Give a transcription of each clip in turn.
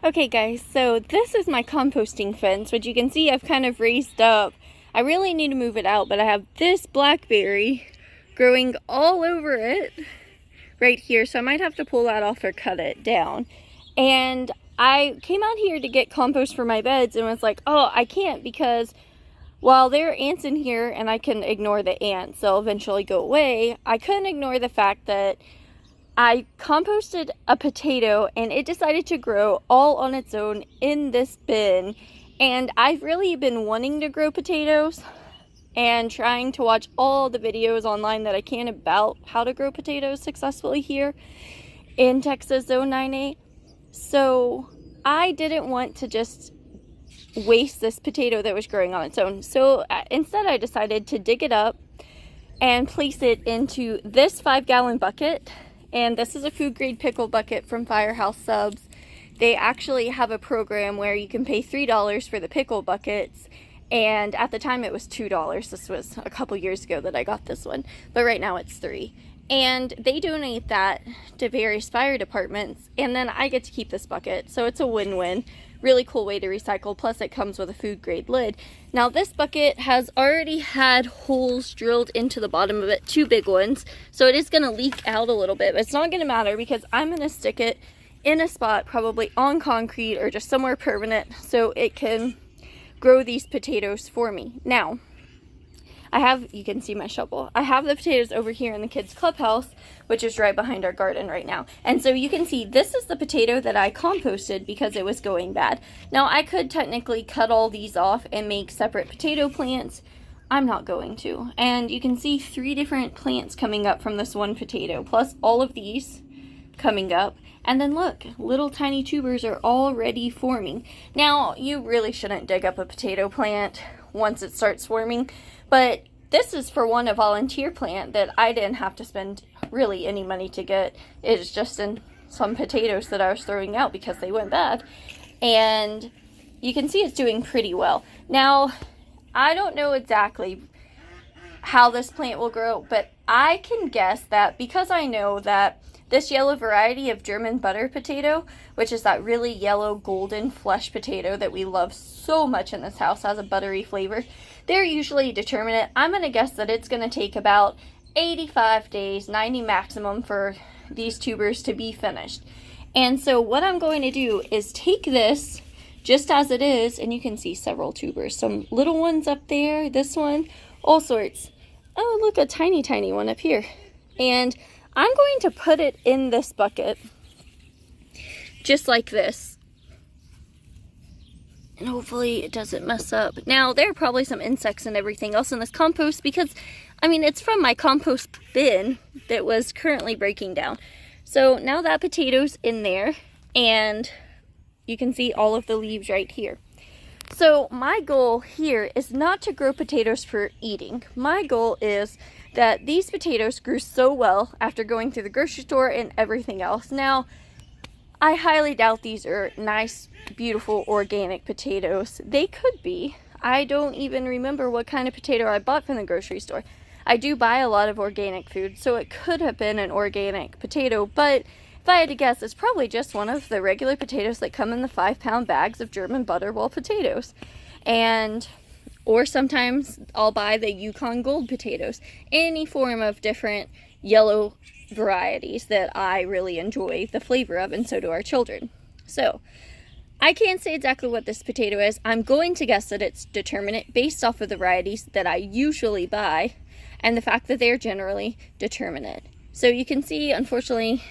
Okay guys, so this is my composting fence, which you can see I've kind of raised up. I really need to move it out, but I have this blackberry growing all over it right here, so I might have to pull that off or cut it down. And I came out here to get compost for my beds and was like, oh, I can't because while there are ants in here and I can ignore the ants, they'll eventually go away, I couldn't ignore the fact that I composted a potato and it decided to grow all on its own in this bin. And I've really been wanting to grow potatoes and trying to watch all the videos online that I can about how to grow potatoes successfully here in Texas Zone 9A. So I didn't want to just waste this potato that was growing on its own. So instead I decided to dig it up and place it into this 5-gallon bucket. And this is a food grade pickle bucket from Firehouse Subs. They actually have a program where you can pay $3 for the pickle buckets. And at the time it was $2. This was a couple years ago that I got this one. But right now it's $3. And they donate that to various fire departments. And then I get to keep this bucket. So it's a win-win. Really cool way to recycle. Plus it comes with a food grade lid. Now this bucket has already had holes drilled into the bottom of it, 2 big ones. So it is going to leak out a little bit, but it's not going to matter because I'm going to stick it in a spot probably on concrete or just somewhere permanent so it can grow these potatoes for me. Now, you can see my shovel. I have the potatoes over here in the kids' clubhouse, which is right behind our garden right now. And so you can see this is the potato that I composted because it was going bad. Now I could technically cut all these off and make separate potato plants. I'm not going to. And you can see 3 different plants coming up from this one potato, plus all of these coming up. And then look, little tiny tubers are already forming. Now, you really shouldn't dig up a potato plant once it starts forming, but this is for one, a volunteer plant that I didn't have to spend really any money to get. It's just in some potatoes that I was throwing out because they went bad. And you can see it's doing pretty well. Now, I don't know exactly how this plant will grow, but I can guess that because I know that this yellow variety of German butter potato, which is that really yellow golden flesh potato that we love so much in this house, has a buttery flavor, they're usually determinate. I'm going to guess that it's going to take about 85 days, 90 maximum for these tubers to be finished. And so what I'm going to do is take this just as it is, and you can see several tubers, some little ones up there, this one, all sorts. Oh, look, a tiny, tiny one up here. And I'm going to put it in this bucket, just like this. And hopefully it doesn't mess up. Now, there are probably some insects and everything else in this compost because, I mean, it's from my compost bin that was currently breaking down. So now that potato's in there, and you can see all of the leaves right here. So my goal here is not to grow potatoes for eating. My goal is that these potatoes grew so well after going through the grocery store and everything else. Now, I highly doubt these are nice, beautiful, organic potatoes. They could be. I don't even remember what kind of potato I bought from the grocery store. I do buy a lot of organic food, so it could have been an organic potato, but if I had to guess, it's probably just one of the regular potatoes that come in the 5-pound bags of German butterball potatoes. Or sometimes I'll buy the Yukon Gold potatoes. Any form of different yellow varieties that I really enjoy the flavor of, and so do our children. So, I can't say exactly what this potato is. I'm going to guess that it's determinate based off of the varieties that I usually buy, and the fact that they're generally determinate. So you can see, unfortunately,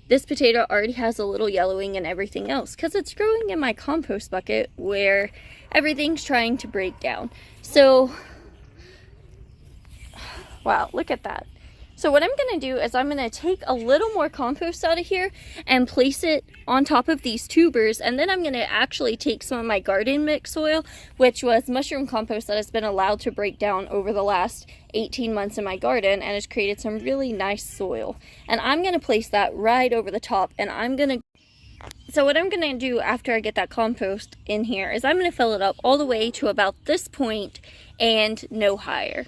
this potato already has a little yellowing and everything else because it's growing in my compost bucket where everything's trying to break down. So, wow, look at that. So what I'm going to do is I'm going to take a little more compost out of here and place it on top of these tubers, and then I'm going to actually take some of my garden mix soil, which was mushroom compost that has been allowed to break down over the last 18 months in my garden and has created some really nice soil. And I'm going to place that right over the top, and so what I'm going to do after I get that compost in here is I'm going to fill it up all the way to about this point and no higher.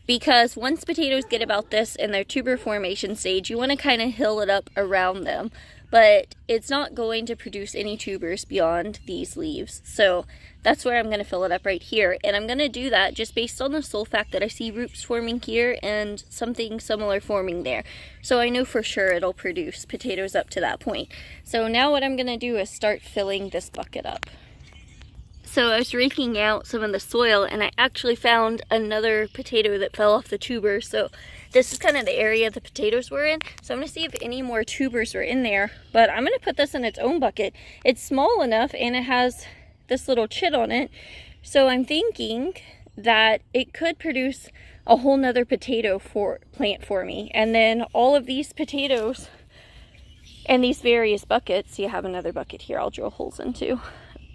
Because once potatoes get about this in their tuber formation stage, you want to kind of hill it up around them. but it's not going to produce any tubers beyond these leaves. So that's where I'm going to fill it up right here. And I'm going to do that just based on the sole fact that I see roots forming here and something similar forming there. So I know for sure it'll produce potatoes up to that point. So now what I'm going to do is start filling this bucket up. So I was raking out some of the soil and I actually found another potato that fell off the tuber. So this is kind of the area the potatoes were in. So I'm going to see if any more tubers are in there. But I'm going to put this in its own bucket. It's small enough and it has this little chit on it. So I'm thinking that it could produce a whole nother potato plant for me. And then all of these potatoes and these various buckets, you have another bucket here I'll drill holes into.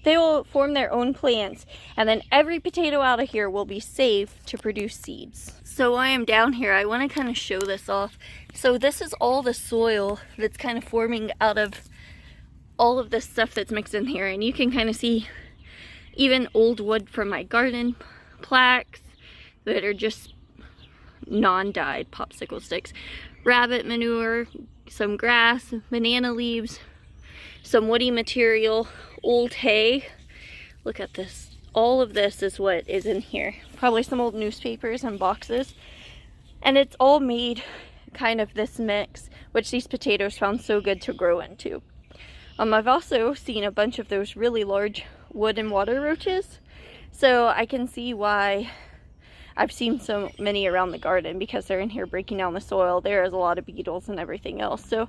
They will form their own plants, and then every potato out of here will be safe to produce seeds. So while I am down here, I want to kind of show this off. So this is all the soil that's kind of forming out of all of this stuff that's mixed in here, and you can kind of see even old wood from my garden, plaques that are just non-dyed popsicle sticks, rabbit manure, some grass, banana leaves, some woody material, old hay. Look at this. All of this is what is in here. Probably some old newspapers and boxes. And it's all made kind of this mix, which these potatoes found so good to grow into. I've also seen a bunch of those really large wood and water roaches. So I can see why I've seen so many around the garden, because they're in here breaking down the soil. There is a lot of beetles and everything else. So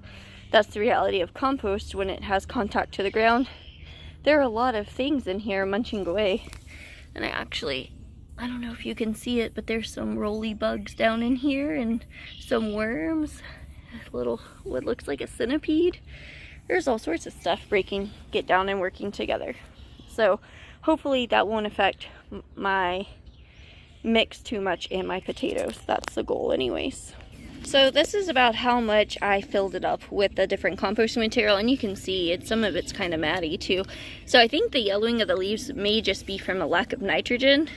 that's the reality of compost when it has contact to the ground. There are a lot of things in here munching away. And I don't know if you can see it, but there's some roly bugs down in here and some worms. What looks like a centipede. There's all sorts of stuff get down and working together. So hopefully that won't affect my mix too much in my potatoes. That's the goal anyways. So this is about how much I filled it up with the different composting material, and you can see some of it's kind of matty too. So I think the yellowing of the leaves may just be from a lack of nitrogen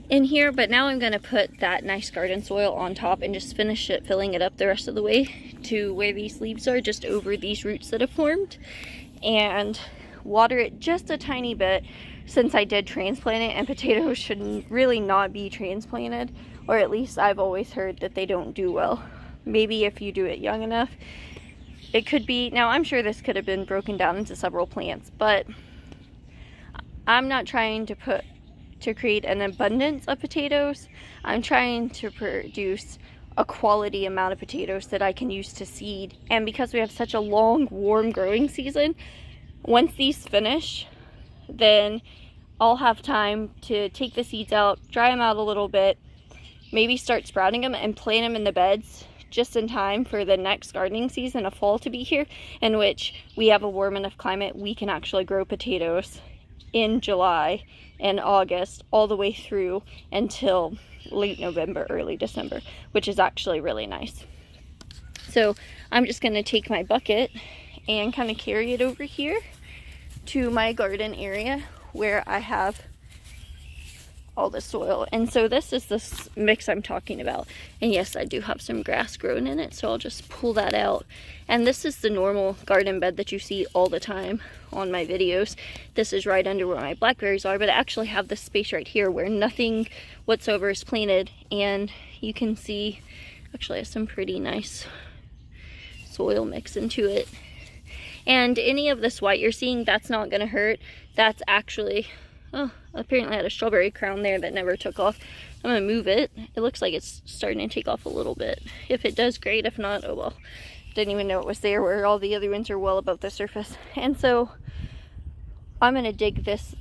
in here, but now I'm going to put that nice garden soil on top and just finish filling it up the rest of the way to where these leaves are, just over these roots that have formed, and water it just a tiny bit, since I did transplant it, and potatoes should really not be transplanted, or at least I've always heard that they don't do well. Maybe if you do it young enough, it could be. Now I'm sure this could have been broken down into several plants, but I'm not trying to create an abundance of potatoes. I'm trying to produce a quality amount of potatoes that I can use to seed. And because we have such a long, warm growing season, once these finish, then I'll have time to take the seeds out, dry them out a little bit, maybe start sprouting them and plant them in the beds just in time for the next gardening season of fall to be here, in which we have a warm enough climate we can actually grow potatoes in July and August all the way through until late November, early December, which is actually really nice. So I'm just going to take my bucket and kind of carry it over here to my garden area where I have all the soil. And so this is this mix I'm talking about. And yes, I do have some grass growing in it, so I'll just pull that out. And this is the normal garden bed that you see all the time on my videos. This is right under where my blackberries are, but I actually have this space right here where nothing whatsoever is planted, and you can see actually has some pretty nice soil mix into it. And any of this white you're seeing, that's not going to hurt. That's actually, oh, apparently I had a strawberry crown there that never took off. I'm going to move it. It looks like it's starting to take off a little bit. If it does, great. If not, oh well. Didn't even know it was there, where all the other ones are well above the surface. And so I'm going to dig this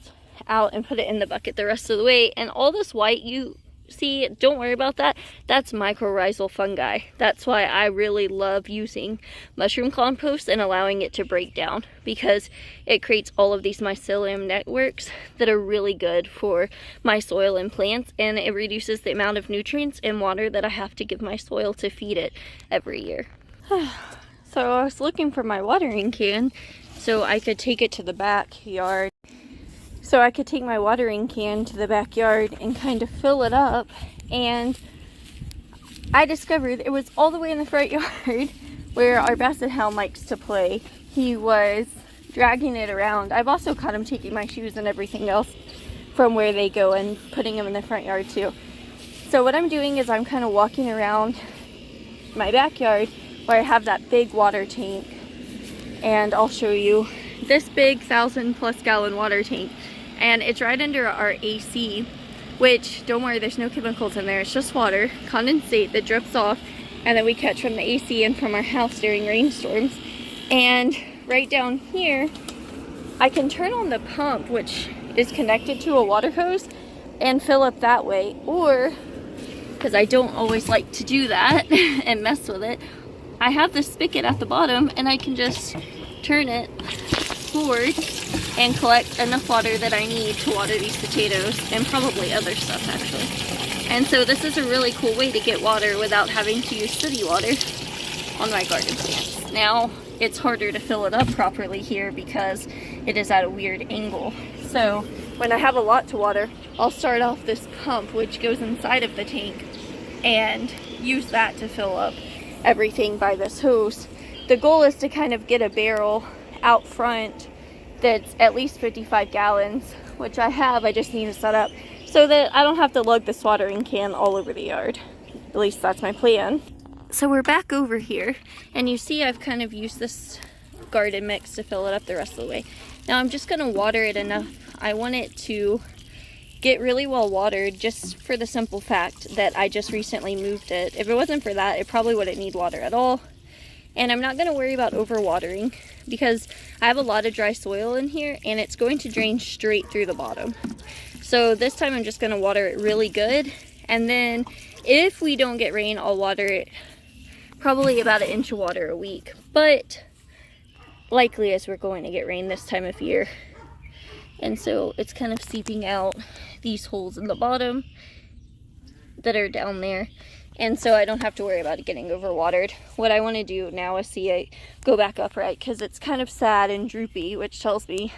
out and put it in the bucket the rest of the way. And all this white you see, don't worry about that. That's mycorrhizal fungi. That's why I really love using mushroom compost and allowing it to break down, because it creates all of these mycelium networks that are really good for my soil and plants, and it reduces the amount of nutrients and water that I have to give my soil to feed it every year. So I was looking for my watering can so I could take it to the backyard. So I could take my watering can to the backyard and kind of fill it up, and I discovered it was all the way in the front yard where our basset hound likes to play. He was dragging it around. I've also caught him taking my shoes and everything else from where they go and putting them in the front yard too. So what I'm doing is I'm kind of walking around my backyard where I have that big water tank, and I'll show you this big 1,000+ gallon water tank, and it's right under our AC, which, don't worry, there's no chemicals in there. It's just water, condensate that drips off, and then we catch from the AC and from our house during rainstorms. And right down here, I can turn on the pump, which is connected to a water hose, and fill up that way. Or, because I don't always like to do that and mess with it, I have this spigot at the bottom, and I can just turn it forward and collect enough water that I need to water these potatoes, and probably other stuff actually. And so this is a really cool way to get water without having to use city water on my garden plants. Now, it's harder to fill it up properly here because it is at a weird angle. So when I have a lot to water, I'll start off this pump, which goes inside of the tank, and use that to fill up everything by this hose. The goal is to kind of get a barrel out front that's at least 55 gallons, which I have. I just need to set up so that I don't have to lug this watering can all over the yard. At least that's my plan. So we're back over here, and you see I've kind of used this garden mix to fill it up the rest of the way. Now I'm just going to water it enough. I want it to get really well watered, just for the simple fact that I just recently moved it. If it wasn't for that, it probably wouldn't need water at all. And I'm not going to worry about overwatering because I have a lot of dry soil in here, and it's going to drain straight through the bottom. So this time I'm just going to water it really good, and then if we don't get rain, I'll water it probably about 1 inch of water a week. But likely as we're going to get rain this time of year. And so it's kind of seeping out these holes in the bottom that are down there. And so I don't have to worry about it getting overwatered. What I want to do now is see it go back upright, because it's kind of sad and droopy, which tells me,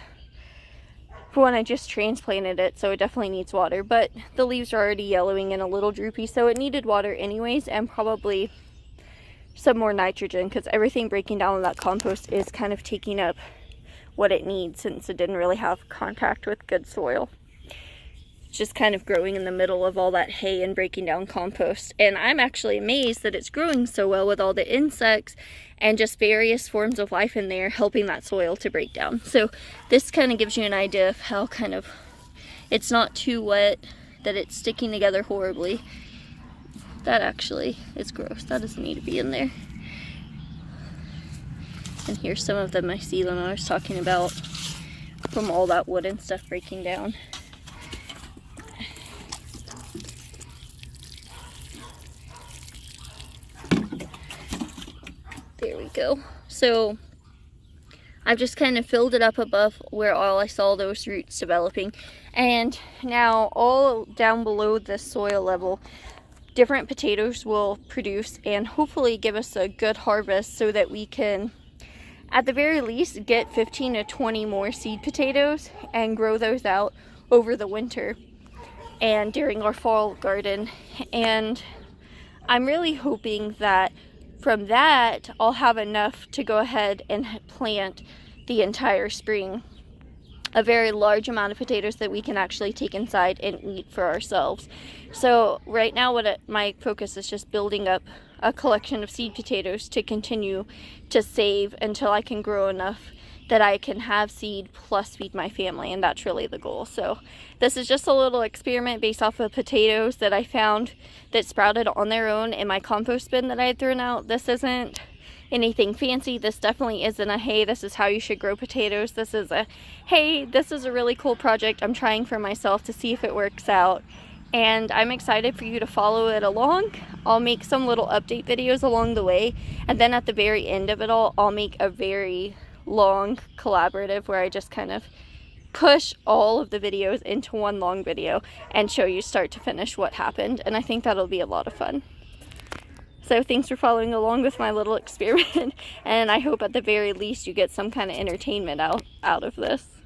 for when I just transplanted it, so it definitely needs water. But the leaves are already yellowing and a little droopy, so it needed water anyways, and probably some more nitrogen, because everything breaking down in that compost is kind of taking up what it needs, since it didn't really have contact with good soil. It's just kind of growing in the middle of all that hay and breaking down compost. And I'm actually amazed that it's growing so well with all the insects and just various forms of life in there helping that soil to break down. So this kind of gives you an idea of how kind of, it's not too wet that it's sticking together horribly. That actually is gross. That doesn't need to be in there. And here's some of the mycelium I was talking about from all that wood and stuff breaking down. There we go. So I've just kind of filled it up above where all I saw those roots developing. And now all down below this soil level, different potatoes will produce and hopefully give us a good harvest, so that we can, at the very least, get 15 to 20 more seed potatoes and grow those out over the winter and during our fall garden. And I'm really hoping that from that, I'll have enough to go ahead and plant the entire spring. A very large amount of potatoes that we can actually take inside and eat for ourselves. So right now my focus is just building up a collection of seed potatoes to continue to save until I can grow enough that I can have seed plus feed my family, and that's really the goal. So this is just a little experiment based off of potatoes that I found that sprouted on their own in my compost bin that I had thrown out. This isn't anything fancy. This definitely isn't a, hey, this is how you should grow potatoes. This is a, hey, this is a really cool project I'm trying for myself to see if it works out. And I'm excited for you to follow it along. I'll make some little update videos along the way, and then at the very end of it all, I'll make a very long collaborative where I just kind of push all of the videos into one long video and show you start to finish what happened. And I think that'll be a lot of fun. So thanks for following along with my little experiment, and I hope at the very least you get some kind of entertainment out of this.